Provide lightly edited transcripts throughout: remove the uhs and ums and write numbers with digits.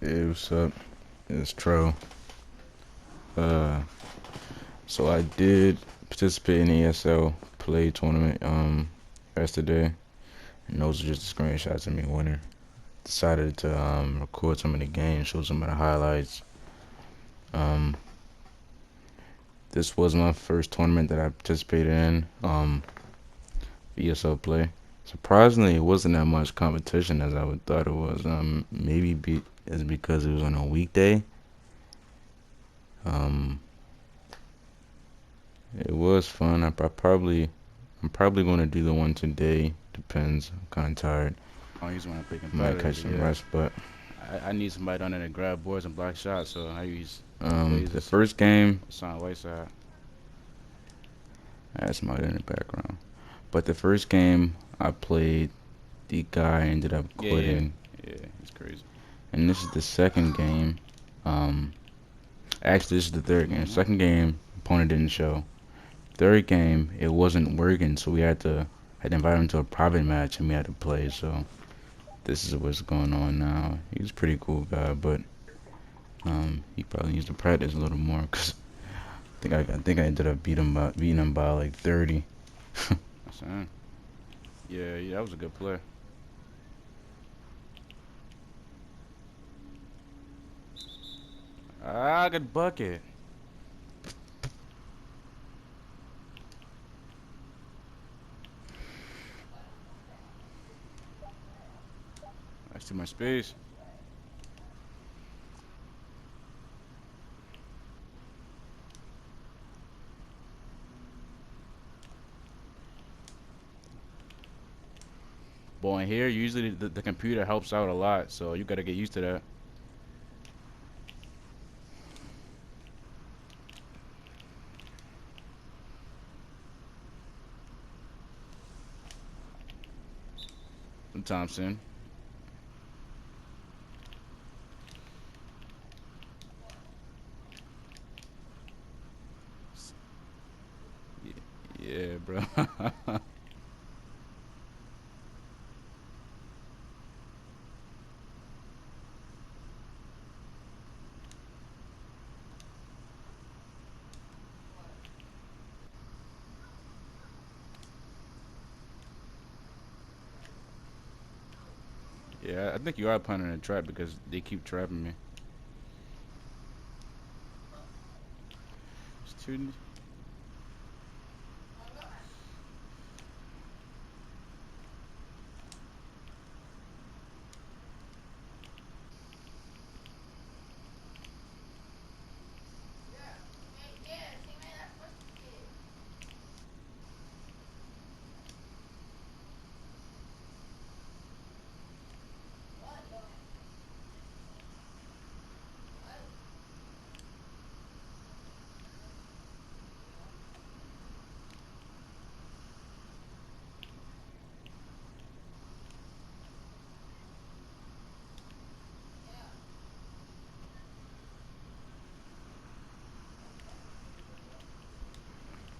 Hey, what's up? It's Tro. Uh, so I did participate in the ESL play tournament yesterday, and those are just the screenshots of me winning. Decided to record some of the games, show some of the highlights. Um, this was my first tournament that I participated in. ESL play. Surprisingly, it wasn't that much competition as I would thought it was. It's because it was on a weekday. Um, It was fun. I'm probably going to do the one today. Depends. I'm kind of tired. I usually want to play Might competitive, catch but some yeah, rest. But I need somebody down there to grab boards and block shots. So I use the the Blazers, first game, Son Whiteside. I had somebody in the background. But the first game I played, the guy ended up Yeah, yeah, quitting. yeah. It's crazy. And this is the second game. Um, Actually, this is the third game. Mhm. Second game, opponent didn't show. Third game, it wasn't working, so we had to invite him to a private match, and we had to play. So this is what's going on now. He's a pretty cool guy, but he probably needs to practice a little more because I think I ended up beating him by like 30. I'm saying. Yeah, yeah. That was a good play. Ah, good bucket. That's too much space. But in here, usually the computer helps out a lot, so you gotta get used to that. Thompson. Yeah, bro. Yeah, I think you are playing in a trap because they keep trapping me. It's too.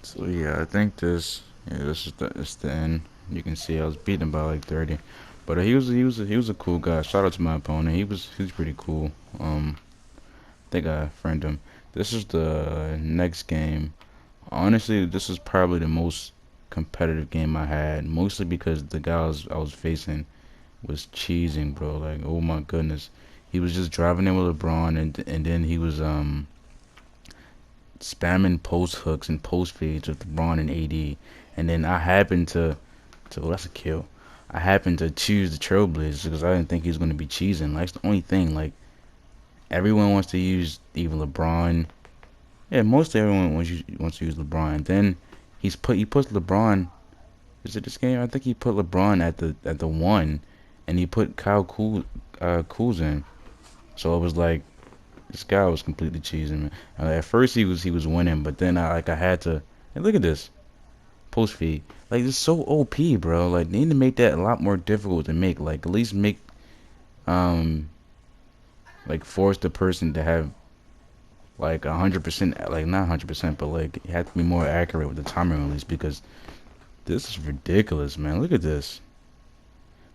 So yeah, I think this is the end. You can see I was beating him by like 30, but he was a cool guy. Shout out to my opponent. He was pretty cool. I think I friend him. This is the next game. Honestly, this is probably the most competitive game I had. Mostly because the guy I was facing was cheesing, bro. Like, oh my goodness, he was just driving in with LeBron, and then he was spamming post hooks and post fades with LeBron and AD. And then I happened to oh, that's a kill. I happened to choose the Trailblazers because I didn't think he was going to be cheesing. Like, it's the only thing. Like, everyone wants to use either LeBron. Yeah, mostly everyone wants to use LeBron. Then he puts LeBron. Is it this game? I think he put LeBron at the one, and he put Kuz in. So it was like this guy was completely cheesing me. At first he was winning, but then I had to. And look at this post feed. Like, it's so OP, bro. Like, they need to make that a lot more difficult to make. Like, at least make um like force the person to have like 100%, like not 100%, but like you have to be more accurate with the timer release because this is ridiculous, man. Look at this.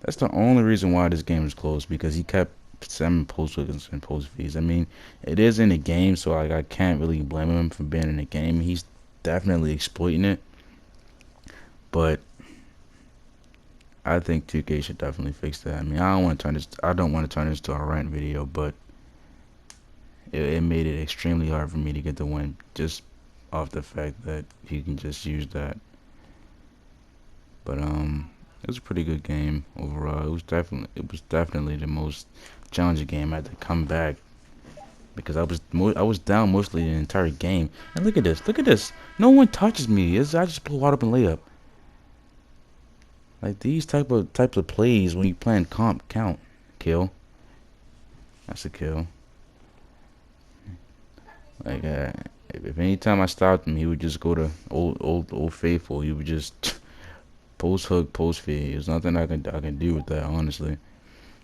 That's the only reason why this game is close because he kept some post hooks and post feeds. I mean, it is in the game, so like I can't really blame him for being in the game. He's definitely exploiting it, but I think 2K should definitely fix that. I mean, I don't want to turn this to a rant video, but it made it extremely hard for me to get the win just off the fact that he can just use that. But it was a pretty good game overall. It was definitely the most challenging game. I had to come back because I was down mostly the entire game. And look at this, look at this. No one touches me. I just pull wide open layup. Like these types of plays when you playing comp count. Kill. That's a kill. Like if any time I stopped him, he would just go to old faithful. He would just post hook, post feed. There's nothing I can do with that, honestly.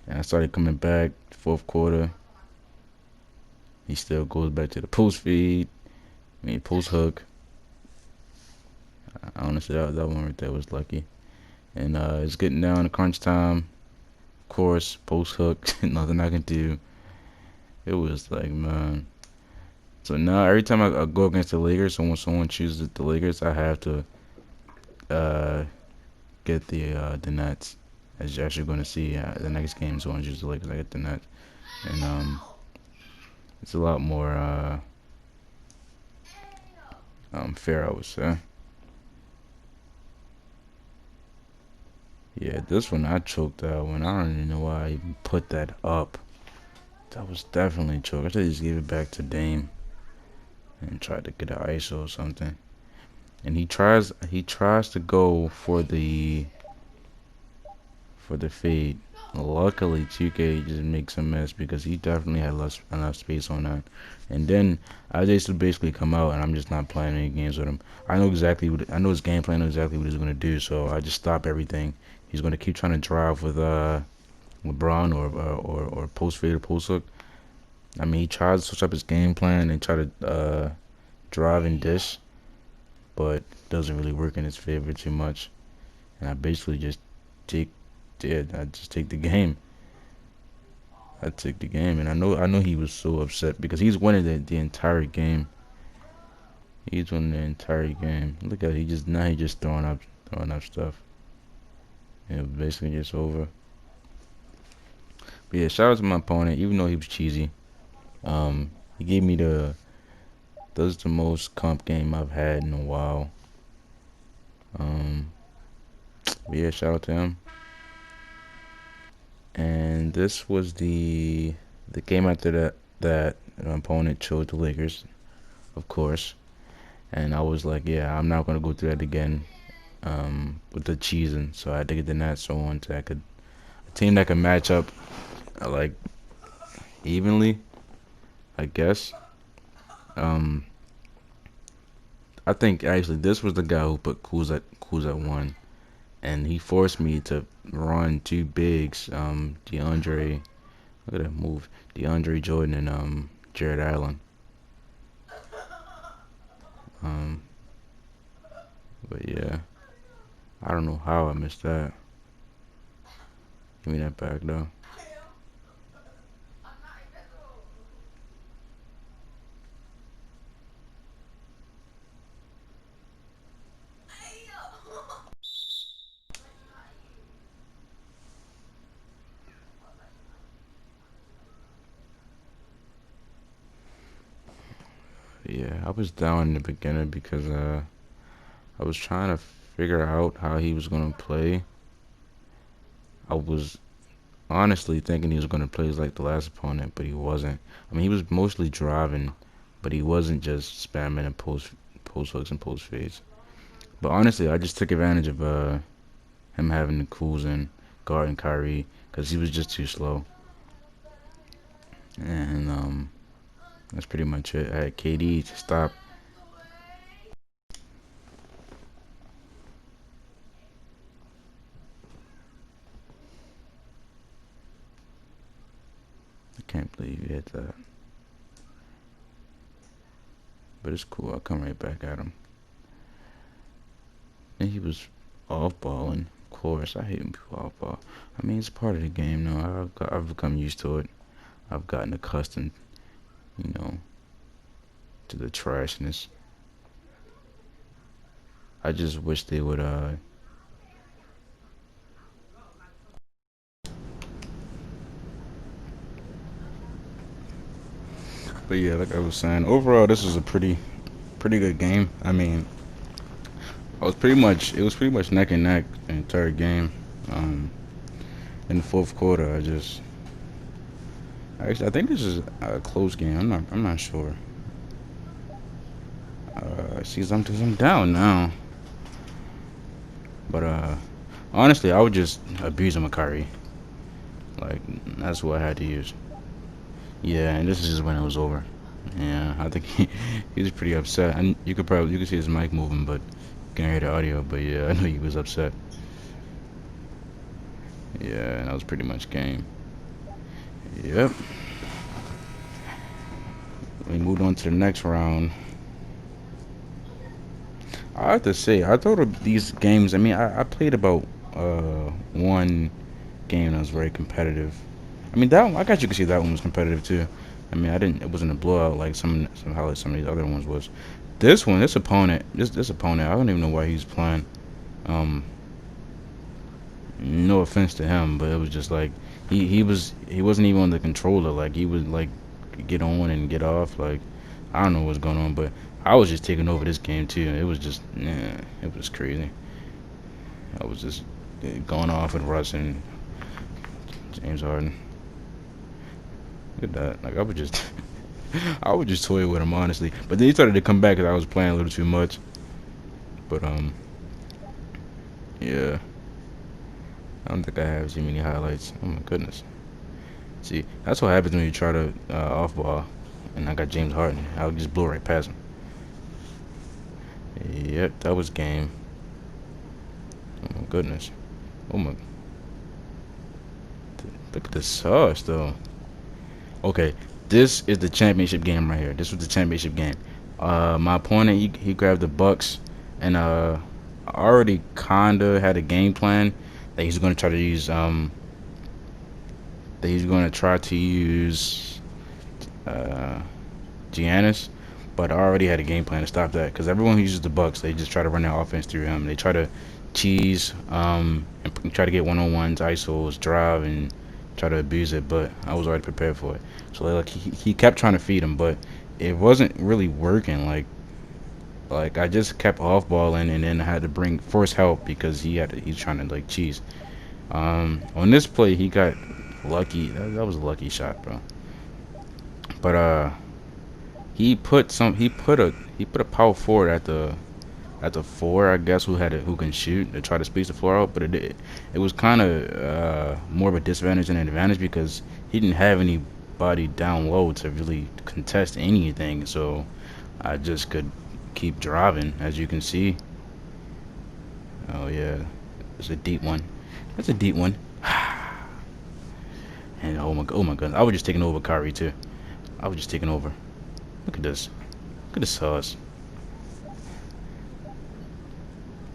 And I started coming back fourth quarter. He still goes back to the post feed. I mean post hook. Honestly, that one right there was lucky. And it's getting down to crunch time. Of course, post hook. Nothing I can do. It was like, man. So now every time I go against the Lakers, so when someone chooses the Lakers, I have to uh, get the Nets. As you're actually going to see, the next game, someone chooses the Lakers, I get the Nets, and it's a lot more fair, I would say. Yeah, this one I choked that one. I don't even know why I even put that up. That was definitely choke. I should just give it back to Dame and try to get an ISO or something. And he tries to go for the fade. Luckily, 2K just makes a mess because he definitely had enough space on that. And then I just basically come out and I'm just not playing any games with him. I know his game plan, I know exactly what he's gonna do. So I just stop everything. He's gonna keep trying to drive with LeBron or post fade or post hook. I mean, he tries to switch up his game plan and try to drive and dish, but doesn't really work in his favor too much. And I basically just take I just take the game. I took the game, and I know he was so upset because he's winning the entire game. He's winning the entire game. Look at it, he just throwing up stuff. It was basically just over. But yeah, shout out to my opponent, even though he was cheesy. He gave me that's the most comp game I've had in a while. Um, but yeah, shout out to him. And this was the game after that my opponent chose the Lakers, of course. And I was like, yeah, I'm not gonna go through that again. With the cheesing, so I had to get the Nets so on so a team that can match up like evenly, I guess. Um, I think actually this was the guy who put Kuz at one, and he forced me to run two bigs. DeAndre, look at that move, DeAndre Jordan and Jared Allen. Um, but yeah, I don't know how I missed that. Give me that back though. Yeah, I was down in the beginning because I was trying to figure out how he was gonna play. I was honestly thinking he was gonna play like the last opponent, but he wasn't. I mean, he was mostly driving, but he wasn't just spamming and post hooks and post fades. But honestly, I just took advantage of him having the cools and guarding Kyrie because he was just too slow. And that's pretty much it. I had KD to stop. I can't believe he hit that. But it's cool. I'll come right back at him. And he was off balling. Of course, I hate when people off ball. I mean, it's part of the game now. I've become used to it. I've gotten accustomed, you know, to the trashness. I just wish they would but yeah, like I was saying, overall this was a pretty good game. I mean, it was pretty much neck and neck the entire game. Um, in the fourth quarter, I think this is a close game. I'm not sure. See, I'm down now, but honestly, I would just abuse Makari. Like that's what I had to use. Yeah, and this is just when it was over. Yeah, I think he was pretty upset, and you could see his mic moving, but you can hear the audio. But yeah, I know he was upset. Yeah, and that was pretty much game. Yep. We moved on to the next round. I have to say, I thought of these games. I mean, I played about one game that was very competitive. I mean, that one, I guess you could see that one was competitive too. I mean, I didn't. It wasn't a blowout like somehow like some of these other ones was. This opponent, I don't even know why he's playing. Um, no offense to him, but it was just like he wasn't even on the controller. Like he would like get on and get off. Like I don't know what's going on, but I was just taking over this game too. It was just it was crazy. I was just going off with Russ and James Harden. Look at that. Like I would just I would just toy with him honestly. But then he started to come back because I was playing a little too much. But yeah. I don't think I have too many highlights. Oh my goodness. See, that's what happens when you try to off ball. And I got James Harden. I just blew right past him. Yep, that was game. Oh my goodness. Oh my. Look at the sauce though. Okay, this is the championship game right here. This was the championship game. My opponent he grabbed the Bucks, and I already kinda had a game plan that he's gonna try to use uh Giannis, but I already had a game plan to stop that because everyone who uses the Bucks, they just try to run their offense through him. They try to cheese and try to get one-on-ones, isos, drive, and try to abuse it. But I was already prepared for it. So like he kept trying to feed him, but it wasn't really working. Like I just kept off balling, and then I had to bring force help because he's trying to like cheese. On this play, he got lucky. That was a lucky shot, bro. But he put a power forward at the four, I guess, who can shoot to try to space the floor out. But it was kind of more of a disadvantage than an advantage because he didn't have anybody down low to really contest anything. So I just could keep driving, as you can see. Oh yeah, it's a deep one. That's a deep one. And oh my goodness, I was just taking over Kyrie too. I was just taking over. Look at this. Look at this sauce.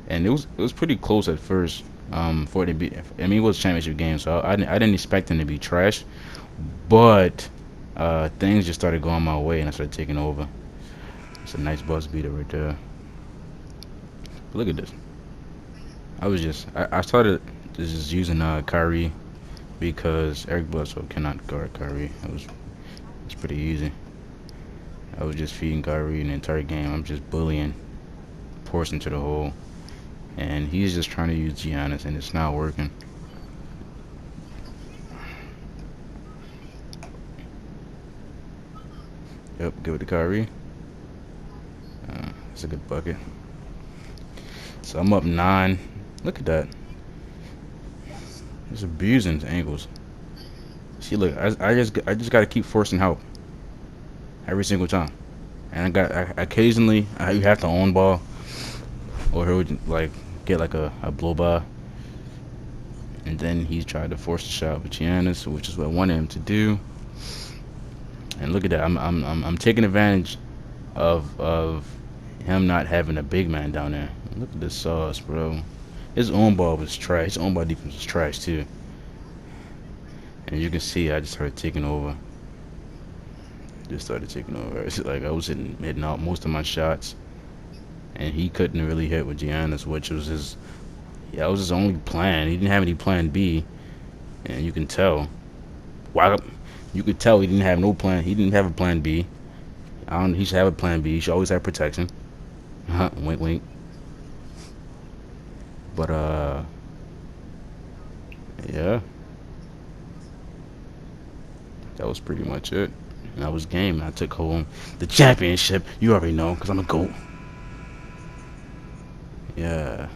And it was pretty close at first. For it to be, I mean, it was a championship game, so I didn't expect him to be trash. But things just started going my way, and I started taking over. It's a nice buzz beater right there. But look at this. I started just using Kyrie because Eric Bledsoe cannot guard Kyrie. It's pretty easy. I was just feeding Kyrie the entire game. I'm just bullying, forcing to the hole, and he's just trying to use Giannis, and it's not working. Yep, give it to Kyrie. It's a good bucket. So I'm up 9. Look at that. He's abusing his angles. See, look, I just got to keep forcing help every single time. And occasionally you have to own ball, or he would like get like a blow by, and then he tried to force the shot with Giannis, which is what I wanted him to do. And look at that, I'm taking advantage of him not having a big man down there. Look at this sauce, bro. His own ball was trash. His own ball defense was trash too. And you can see I just started taking over. just started taking over. It's like I was hitting out most of my shots, and he couldn't really hit with Giannis, which was his. Yeah, that was his only plan. He didn't have any plan B, and you can tell. Why? You could tell he didn't have no plan. He didn't have a plan B. I don't. He should have a plan B. He should always have protection. Wink, wink. But yeah, that was pretty much it. And that was game. I took home the championship. You already know, cause I'm a goat. Yeah.